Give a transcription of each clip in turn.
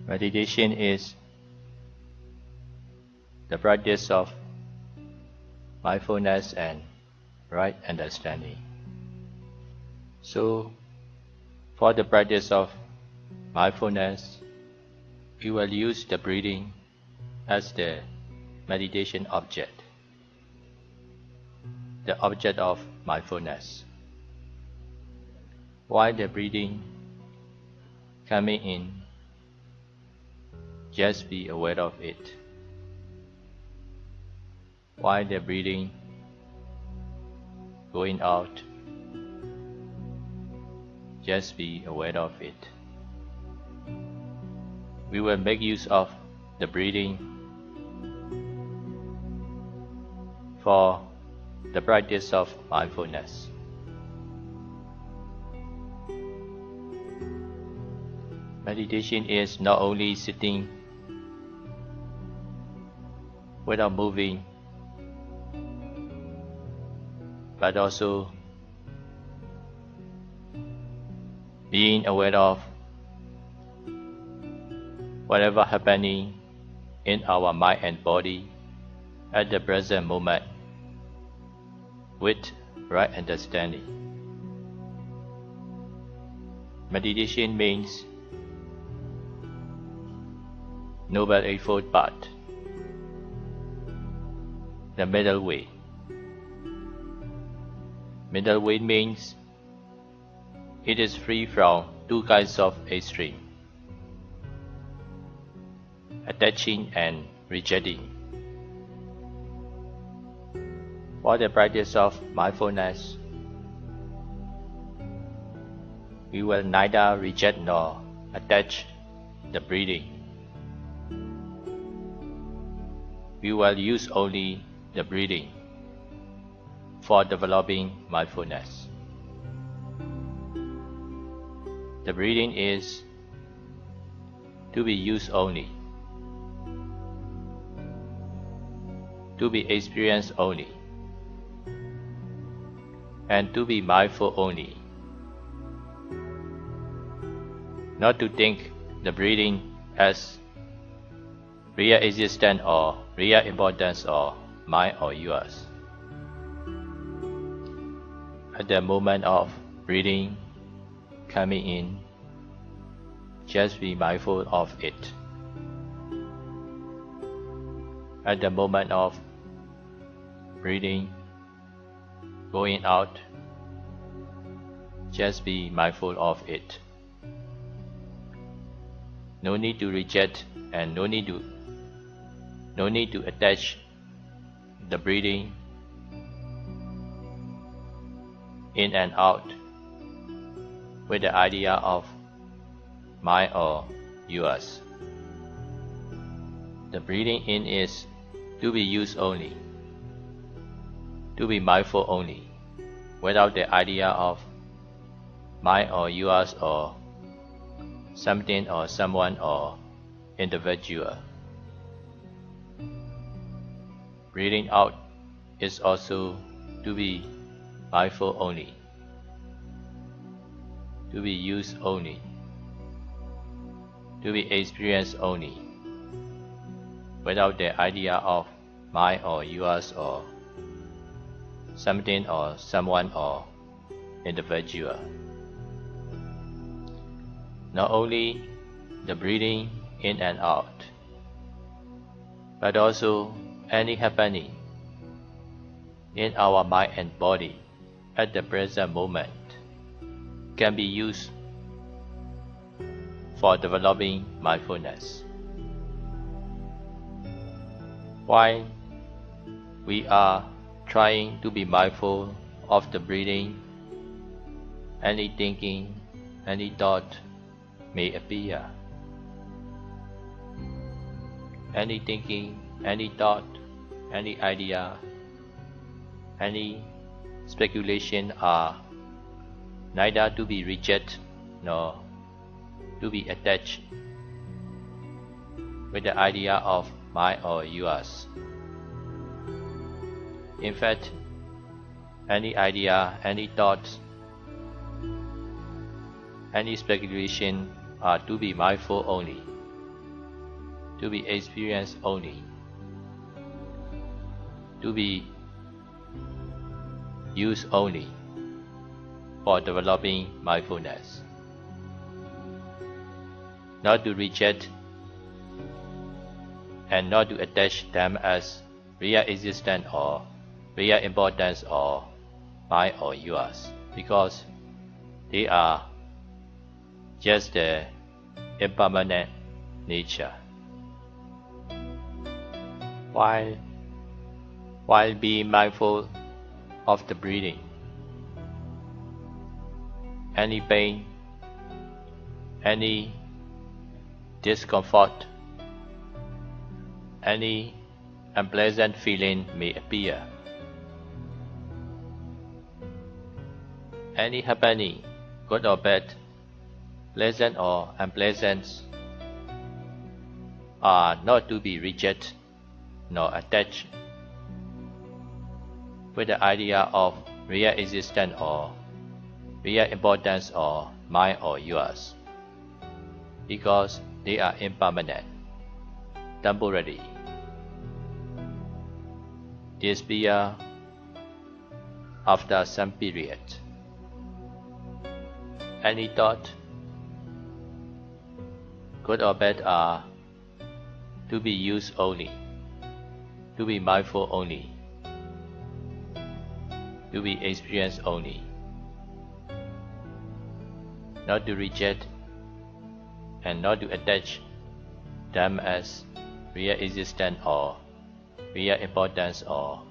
Meditation is the practice of mindfulness and right understanding. So, for the practice of mindfulness, we will use the breathing as the meditation object, the object of mindfulness. While the breathing coming in, just be aware of it. While the breathing going out, just be aware of it. We will make use of the breathing for the practice of mindfulness. Meditation is not only sitting without moving, but also being aware of whatever happening in our mind and body at the present moment with right understanding. Meditation means Noble Eightfold Path, the middle way. Middle way means it is free from two kinds of extreme, attaching and rejecting. For the practice of mindfulness, we will neither reject nor attach the breathing. We will use only the breathing for developing mindfulness. The breathing is to be used only, to be experienced only, and to be mindful only. Not to think the breathing as real existence or real importance or mine or yours. At the moment of breathing coming in, just be mindful of it. At the moment of breathing going out, just be mindful of it. No need to reject and no need to attach the breathing in and out with the idea of mine or yours. The breathing in is to be used only, to be mindful only, without the idea of mine or yours or something or someone or individual. Breathing out is also to be mindful only, to be used only, to be experienced only, without the idea of mine or yours or something or someone or individual. Not only the breathing in and out, but also any happening in our mind and body at the present moment can be used for developing mindfulness. While we are trying to be mindful of the breathing, any thinking, any thought may appear. Any thinking, any thought, any idea, any speculation are neither to be rejected nor to be attached with the idea of mine or yours. In fact, any idea, any thought, any speculation are to be mindful only, to be experienced only, to be used only for developing mindfulness, not to reject and not to attach them as real existence or real importance or mine or yours, because they are just the impermanent nature. While being mindful of the breathing, any pain, any discomfort, any unpleasant feeling may appear. Any happening, good or bad, pleasant or unpleasant, are not to be rejected nor attached with the idea of real existence or real importance or mine or yours, because they are impermanent, temporary, disappear after some period. Any thought, good or bad, are to be used only, to be mindful only, to be experienced only, not to reject and not to attach them as real existence or real importance or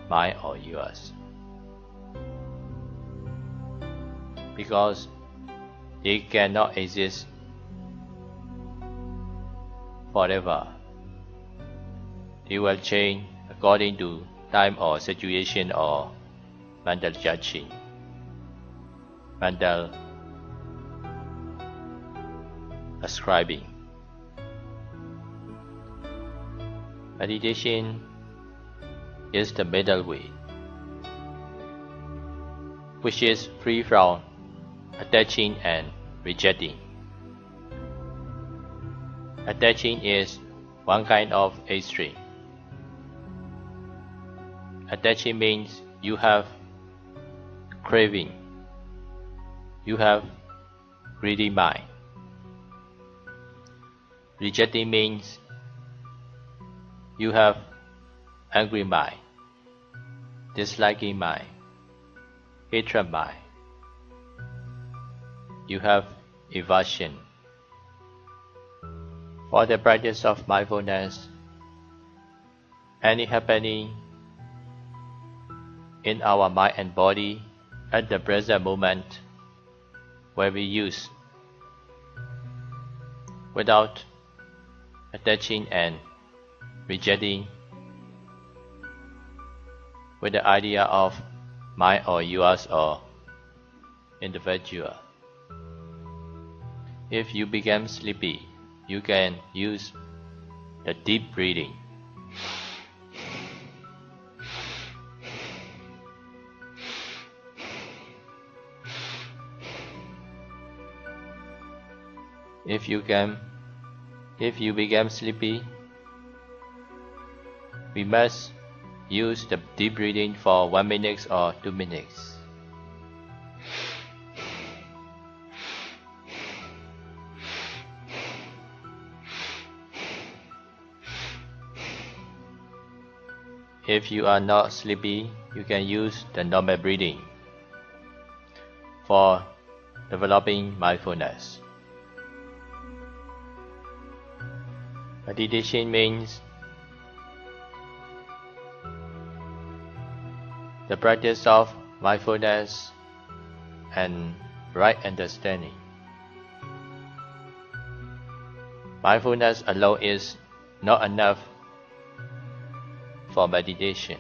mine or yours, because they cannot exist forever. They will change according to time or situation or mental judging, mental ascribing. Meditation is the middle way, which is free from attaching and rejecting. Attaching is one kind of extreme. Attaching means you have craving, you have greedy mind. Rejecting means you have angry mind, disliking mind, hatred mind. You have evasion. For the practice of mindfulness, any happening in our mind and body at the present moment where we use without attaching and rejecting with the idea of mine or yours or individual. If you become sleepy, you can use the deep breathing. If you become sleepy, we must use the deep breathing for 1 minute or 2 minutes. If you are not sleepy, you can use the normal breathing for developing mindfulness. Meditation means the practice of mindfulness and right understanding. Mindfulness alone is not enough for meditation,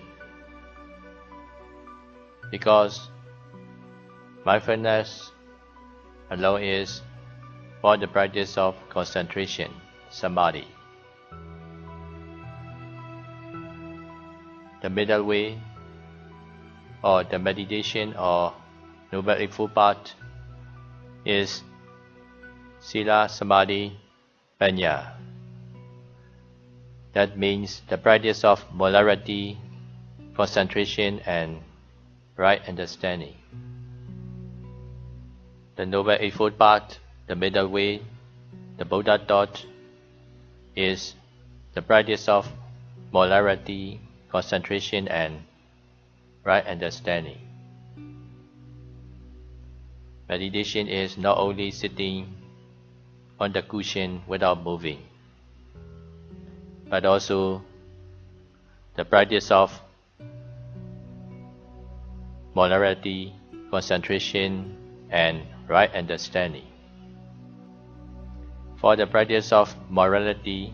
because mindfulness alone is for the practice of concentration, samadhi. The middle way, or the meditation or noble eightfold path, is sila, samadhi, panya. That means the practice of moderation, concentration, and right understanding. The Noble Eightfold Path, the middle way, the Buddha thought, is the practice of moderation, concentration, and right understanding. Meditation is not only sitting on the cushion without moving, but also the practice of moderation, concentration, and right understanding. For the practice of morality,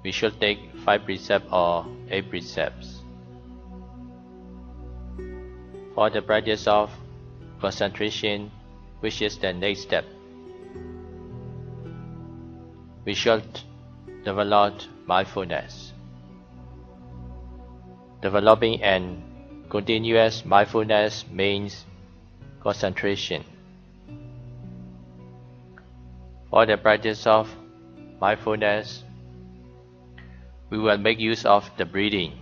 we should take 5 precepts or 8 precepts. For the practice of concentration, which is the next step, we should develop mindfulness. Developing and continuous mindfulness means concentration. For the practice of mindfulness, we will make use of the breathing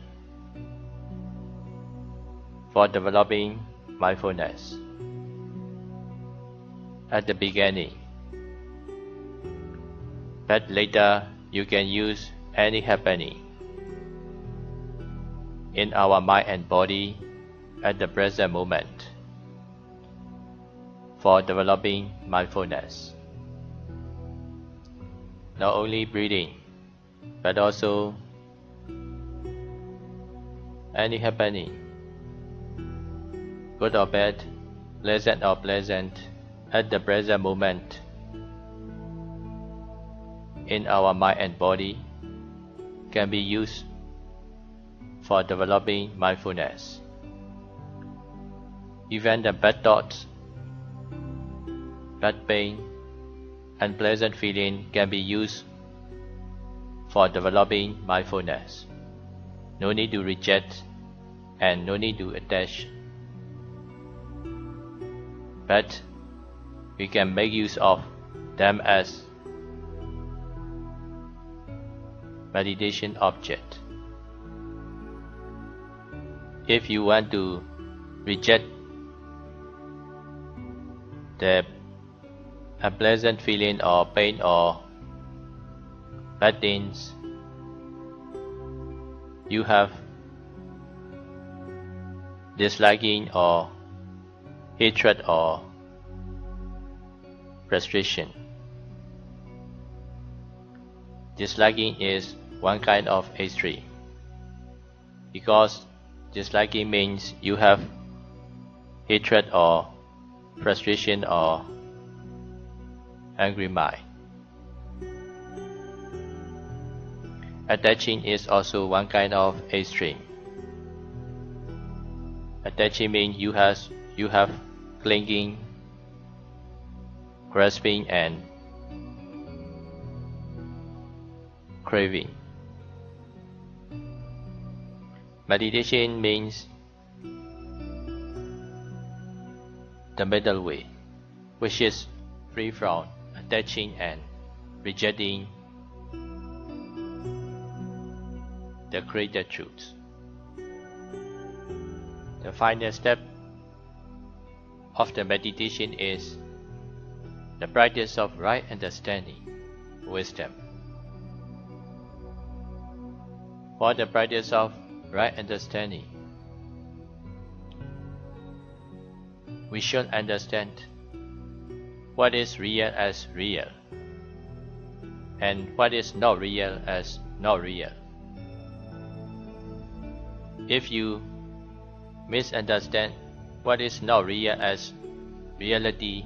for developing mindfulness. At the beginning, but later you can use any happening in our mind and body at the present moment for developing mindfulness. Not only breathing, but also any happening, good or bad, pleasant or pleasant, at the present moment in our mind and body can be used for developing mindfulness. Even the bad thoughts, bad pain, unpleasant feeling can be used for developing mindfulness. No need to reject and no need to attach, but we can make use of them as meditation object. If you want to reject the unpleasant feeling or pain or bad things, you have disliking or hatred or frustration. Disliking is one kind of extreme, because disliking means you have hatred or frustration or angry mind. Attaching is also one kind of extreme. Attaching means you have clinging, grasping, and craving. Meditation means the middle way, which is free from attaching and rejecting the created truth. The final step of the meditation is the practice of right understanding, wisdom. For the practice of right understanding, we should understand what is real as real, and what is not real as not real. If you misunderstand what is not real as reality,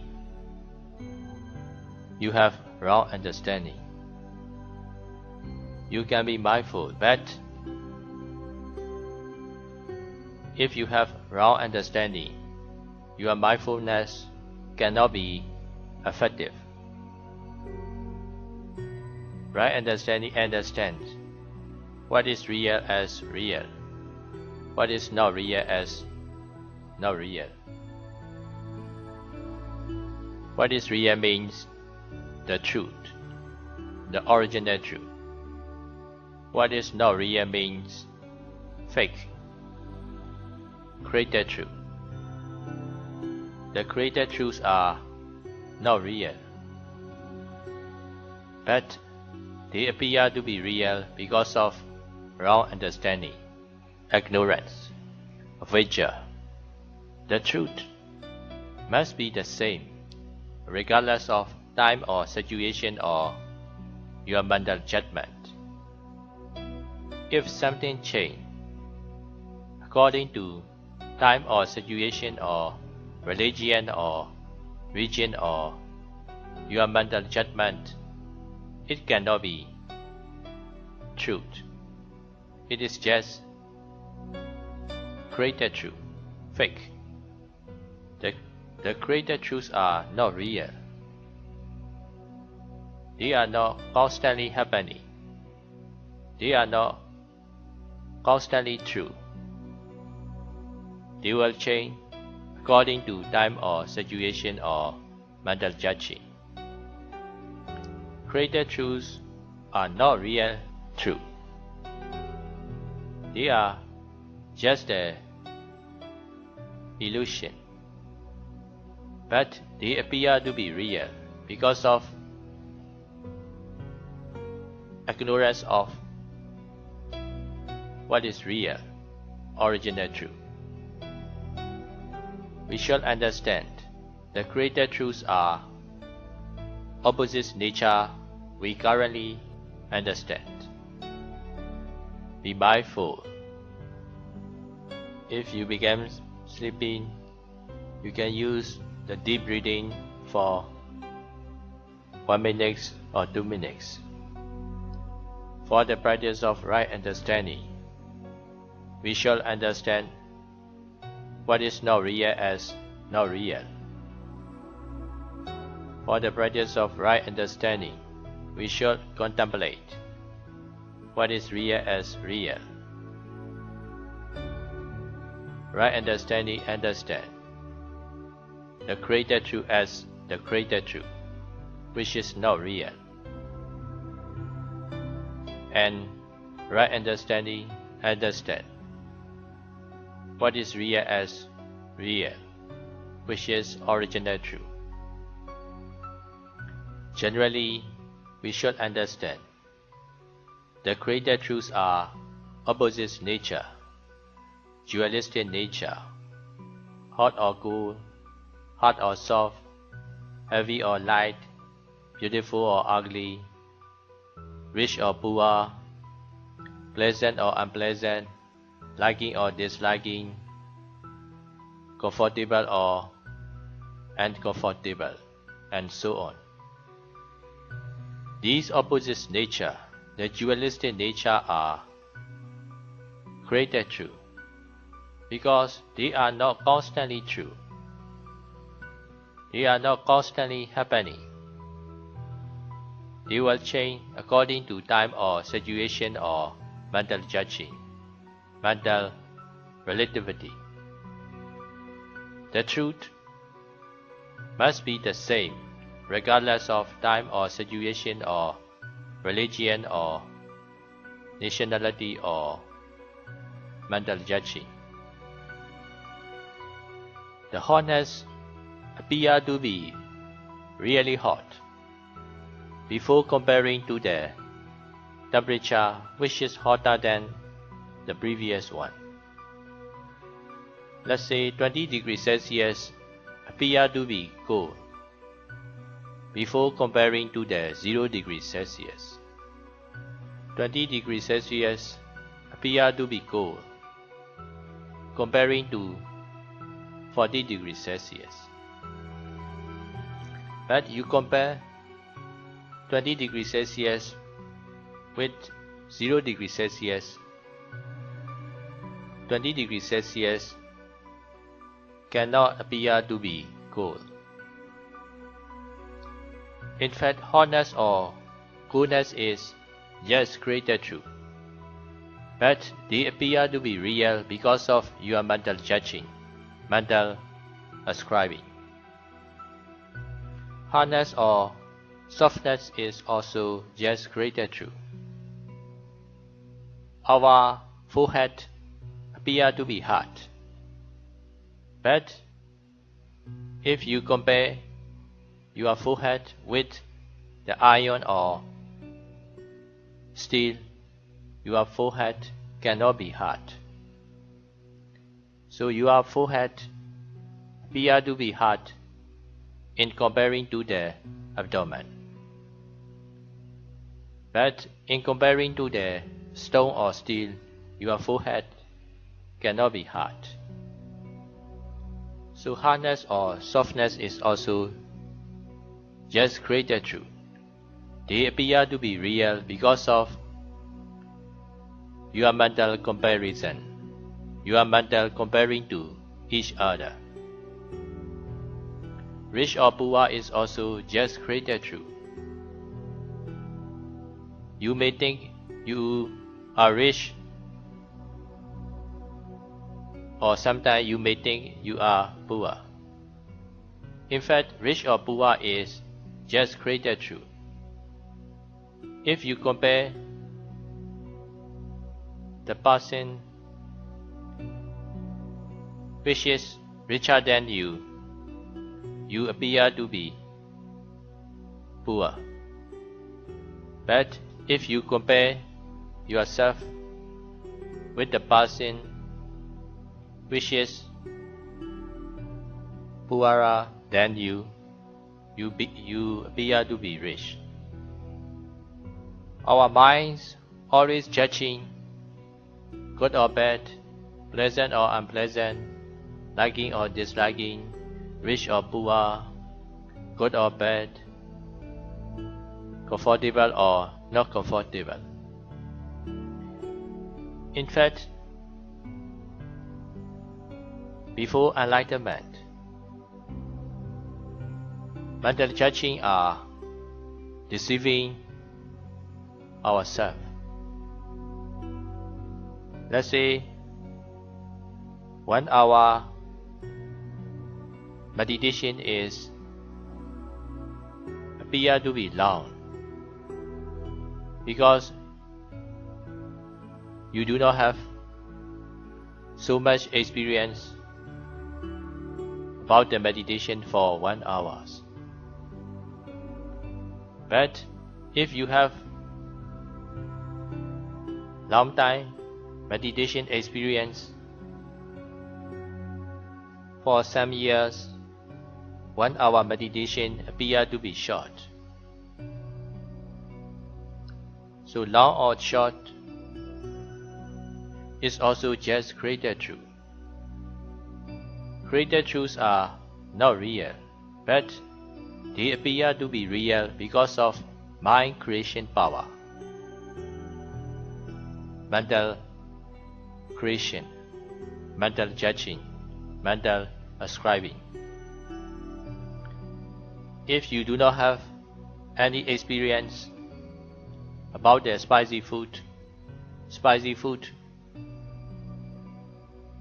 you have wrong understanding. You can be mindful, but if you have wrong understanding, your mindfulness cannot be effective. Right understanding understands what is real as real, what is not real as not real. What is real means the truth, the original truth. What is not real means fake, created truth. The created truths are not real, but they appear to be real because of wrong understanding, ignorance, Dhaja. The truth must be the same, regardless of time or situation or your mental judgment. If something changes according to time or situation or religion or region or your mental judgment, it cannot be truth. It is just created truth, fake. The created truths are not real. They are not constantly happening. They are not constantly true. They will change according to time or situation or mental judging. Created truths are not real truth. They are just an illusion, but they appear to be real because of ignorance of what is real, original truth. We shall understand the created truths are opposite nature we currently understand. Be mindful. If you become sleeping, you can use the deep breathing for 1 minute or 2 minutes. For the practice of right understanding, we shall understand what is not real as not real. For the practice of right understanding, we should contemplate what is real as real. Right understanding understand the created truth as the created truth, which is not real. And right understanding understand what is real as real, which is original truth. Generally, we should understand the created truths are opposite nature, dualistic nature, hot or cool, hard or soft, heavy or light, beautiful or ugly, rich or poor, pleasant or unpleasant, liking or disliking, comfortable or uncomfortable, and so on. These opposite nature, the dualistic nature, are created true, because they are not constantly true. They are not constantly happening. They will change according to time or situation or mental judging, mental relativity. The truth must be the same, regardless of time or situation or religion or nationality or mental judging. The hotness appears to be really hot before comparing to the temperature which is hotter than the previous one. Let's say 20 degrees Celsius appear to be cold before comparing to the 0 degrees Celsius. 20 degrees Celsius appear to be cold comparing to 40 degrees Celsius. But you compare 20 degrees Celsius with 0 degrees Celsius. 20 degrees Celsius cannot appear to be cold. In fact, hotness or coolness is just created true, but they appear to be real because of your mental judging, mental ascribing. Hardness or softness is also just created true. our forehead appear to be hard. But if you compare your forehead with the iron or steel, your forehead cannot be hard. So your forehead appear to be hard in comparing to the abdomen. But in comparing to the stone or steel, your forehead cannot be hard. So hardness or softness is also just created true. They appear to be real because of your mental comparison. You are mental comparing to each other. Rich or poor is also just created true. You may think you are rich, or sometimes you may think you are poor. In fact, rich or poor is just created true. If you compare the person which is richer than you, you appear to be poor. But if you compare yourself with the person which is poorer than you, you appear to be rich. Our minds always judging good or bad, pleasant or unpleasant, liking or disliking, rich or poor, good or bad, comfortable or not comfortable. In fact, before enlightenment, mental judging are deceiving ourselves. Let's say 1 hour meditation is appear to be long because you do not have so much experience about the meditation for 1 hour. But if you have long time meditation experience for some years, 1 hour meditation appear to be short. So long or short is also just created truth. Created truths are not real, but they appear to be real because of mind creation power. Mental creation, mental judging, mental ascribing. If you do not have any experience about the spicy food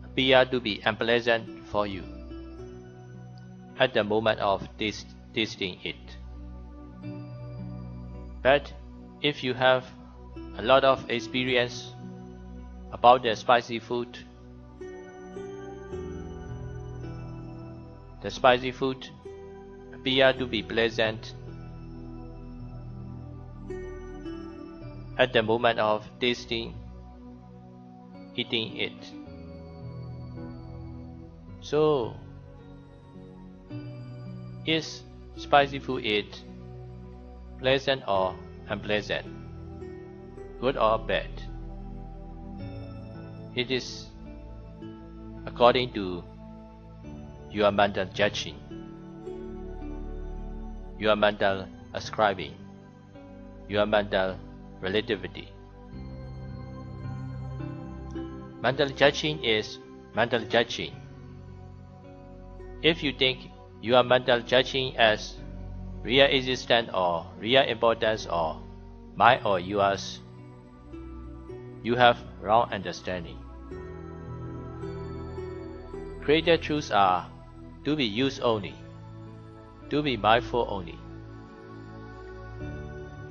appear to be unpleasant for you at the moment of tasting it. But if you have a lot of experience about the spicy food, the spicy food appear to be pleasant at the moment of eating it. So, is spicy food pleasant or unpleasant, good or bad? It is according to your mental judging, your mental ascribing, your mental relativity. Mental judging is mental judging. If you think you are mental judging as real existence or real importance or mine or yours, you have wrong understanding. Created truths are to be used only, to be mindful only,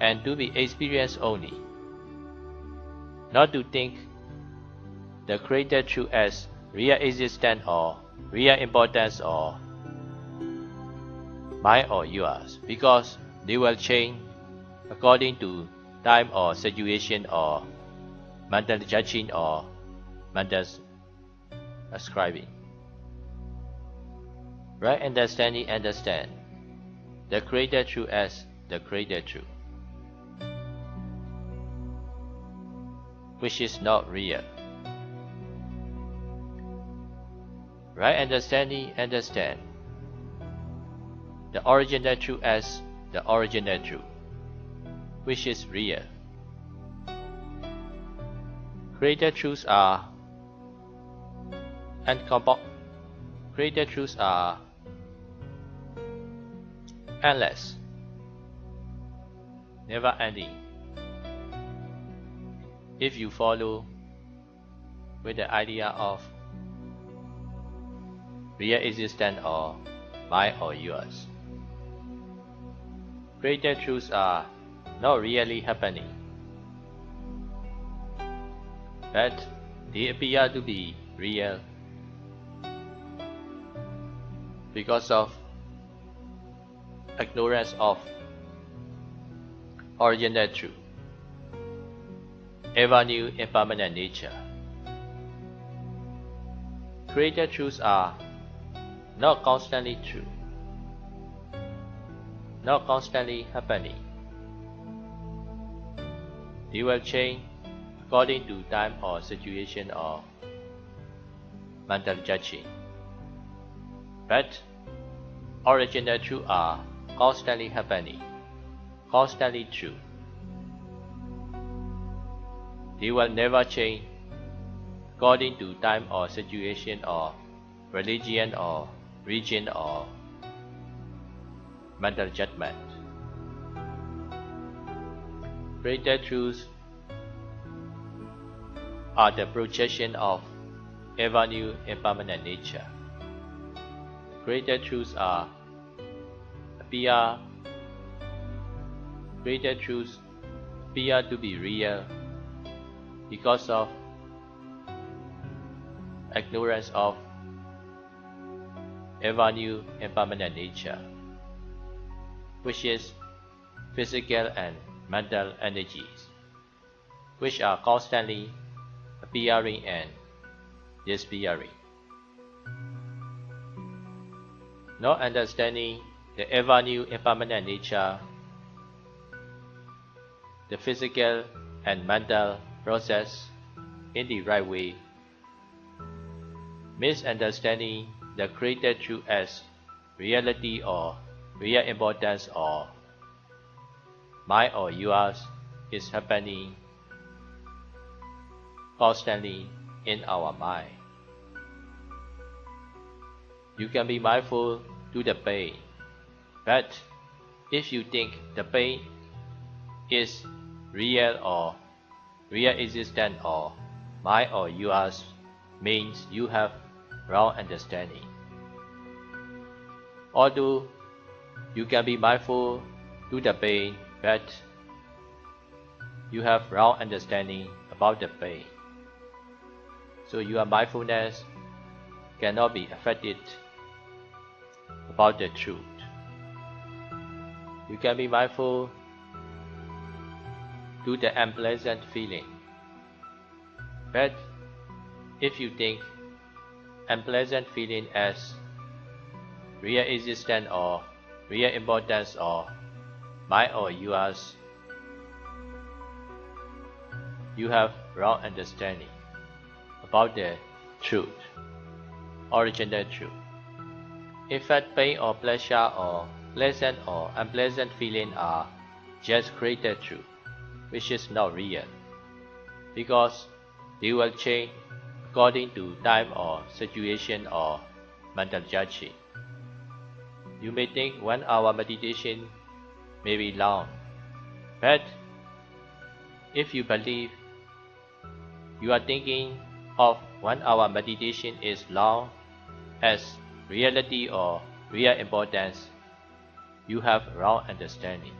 and to be experienced only, not to think the created truth as real existence or real importance or mine or yours, because they will change according to time or situation or mental judging or mental ascribing. Right understanding understand the created truth as the created truth, which is not real. Right understanding understand the original truth as the original truth, which is real. Created truths are created truths are endless, never ending. If you follow with the idea of real existence or mine or yours, created truths are not really happening, but they appear to be real because of ignorance of original truth, ever new impermanent nature. Created truths are not constantly true, not constantly happening. They will change according to time or situation or mental judging. But original truths are constantly happening, constantly true. They will never change according to time or situation or religion or region or mental judgment. Created truths are the projection of ever new impermanent nature. Created truths appear to be real because of ignorance of ever new impermanent nature, which is physical and mental energies, which are constantly appearing and disappearing. Not understanding the ever new impermanent nature, the physical and mental process in the right way, misunderstanding the created truth as reality or real importance or mine or yours, is happening constantly in our mind. You can be mindful to the pain, but if you think the pain is real or real existence or mine or yours, means you have wrong understanding. Although you can be mindful to the pain, but you have wrong understanding about the pain. So your mindfulness cannot be affected about the truth. You can be mindful to the unpleasant feeling, but if you think unpleasant feeling as real existence or real importance or mine or yours, you have wrong understanding about the truth, original truth. In fact, pain or pleasure or pleasant or unpleasant feeling are just created truth, which is not real, because they will change according to time or situation or mental judging. You may think 1 hour meditation may be long, but if you believe you are thinking of 1 hour meditation is long as reality or real importance, you have wrong understanding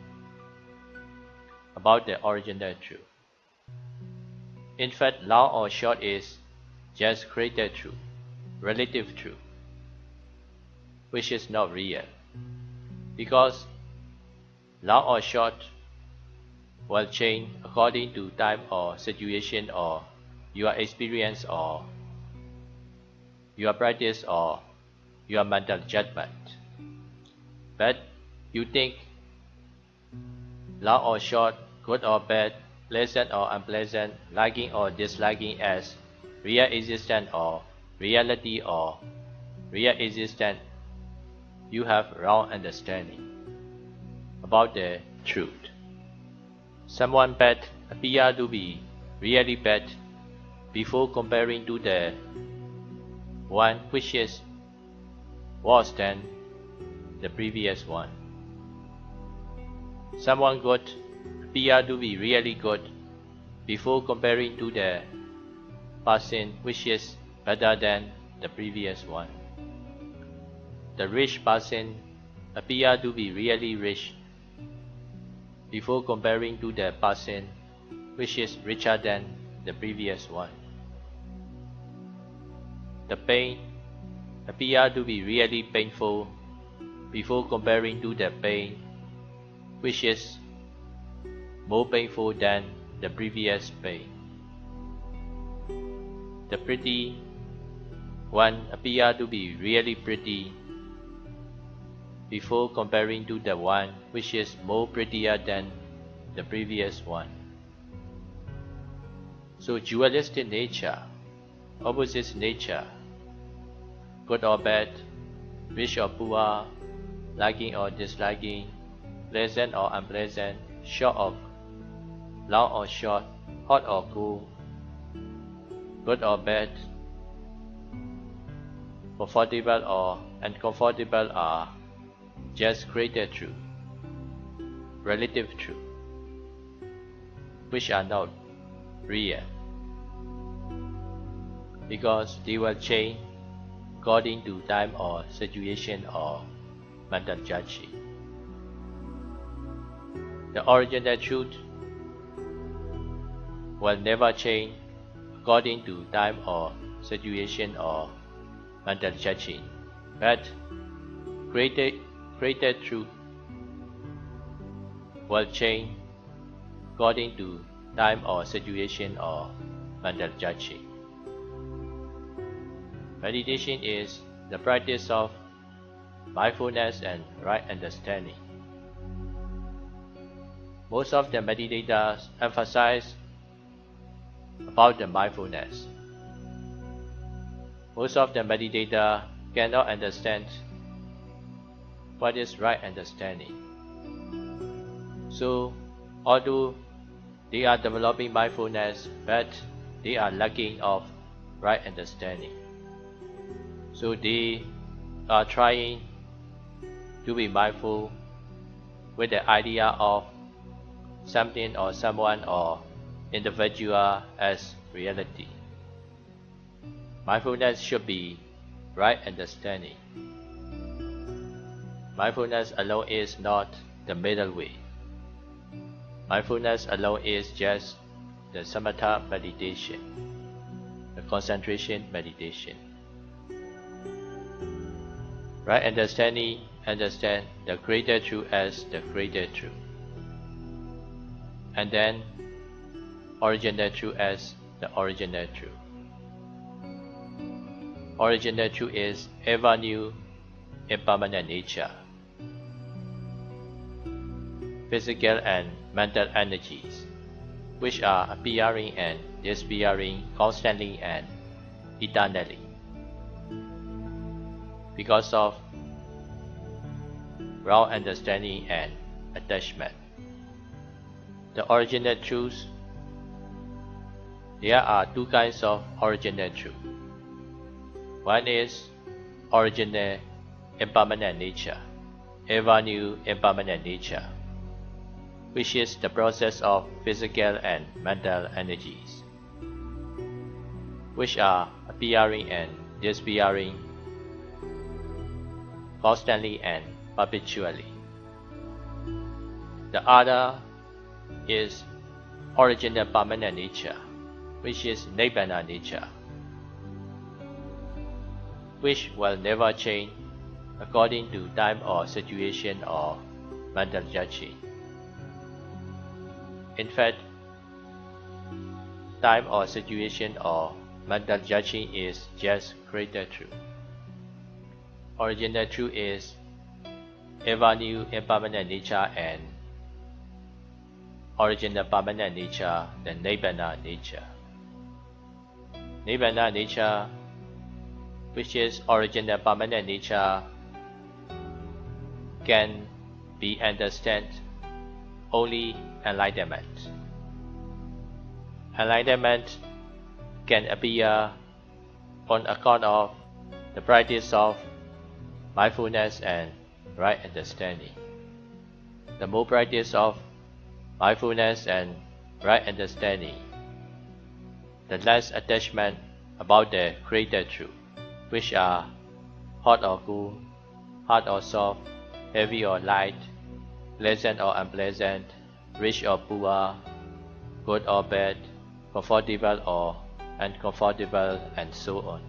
about the original truth. In fact, long or short is just created truth, relative truth, which is not real, because long or short will change according to time or situation or your experience or your practice or your mental judgment. But you think long or short, good or bad, pleasant or unpleasant, liking or disliking as real existence or reality or real existence, you have wrong understanding about the truth. Someone bad appear to be really bad before comparing to the one which is worse than the previous one. Someone good appear to be really good before comparing to the person which is better than the previous one. The rich person appear to be really rich before comparing to the person which is richer than the previous one. The pain appear to be really painful before comparing to the pain which is more painful than the previous pain. The pretty one appear to be really pretty before comparing to the one which is more prettier than the previous one. So dualistic nature, opposite nature, good or bad, rich or poor, liking or disliking, pleasant or unpleasant, short or long or short, hot or cool, good or bad, comfortable or uncomfortable are just created truth, relative truth, which are not real, because they will change according to time or situation or mental judging. The original truth will never change according to time or situation or mental judging, but created truth will change according to time or situation or mental judging. Meditation is the practice of mindfulness and right understanding. Most of the meditators emphasize about the mindfulness. Most of the meditators cannot understand what is right understanding. So, although they are developing mindfulness, but they are lacking of right understanding. So they are trying to be mindful with the idea of something or someone or individual as reality. Mindfulness should be right understanding. Mindfulness alone is not the middle way. Mindfulness alone is just the samatha meditation, the concentration meditation. Right understanding understand the greater truth as the greater truth, and then original truth as the original truth. Original truth is ever new, impermanent nature. Physical and mental energies, which are appearing and disappearing constantly and eternally, because of wrong understanding and attachment. The original truth. There are two kinds of original truth. One is original impermanent nature, ever new impermanent nature, which is the process of physical and mental energies, which are appearing and disappearing constantly and perpetually. The other is original permanent nature, which is Nibbana nature, which will never change according to time or situation or mental judging. In fact, time or situation or mental judging is just created truth. Original truth is ever new impermanent nature and original permanent nature, the Nibbana nature. Nibbana nature, which is original permanent nature, can be understood only enlightenment. Enlightenment can appear on account of the practice of mindfulness and right understanding. The more practice of mindfulness and right understanding, the less attachment about the created truth, which are hot or cool, hard or soft, heavy or light, pleasant or unpleasant, rich or poor, good or bad, comfortable or uncomfortable, and so on.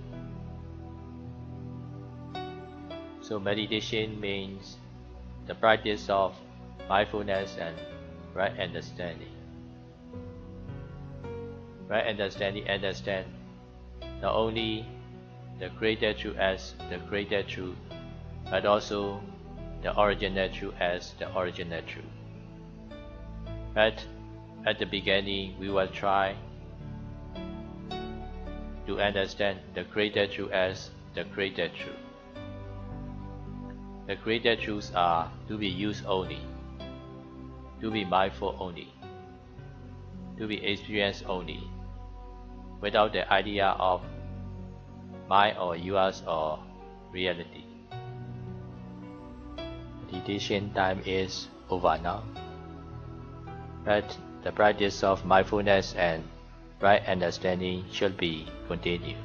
So meditation means the practice of mindfulness and right understanding. Right understanding understand not only the created truth as the created truth, but also the original truth as the original truth. But at the beginning, we will try to understand the created truth as the created truth. The created truths are to be used only, to be mindful only, to be experienced only, without the idea of mine or yours or reality. Meditation time is over now, but the practice of mindfulness and right understanding should be continued.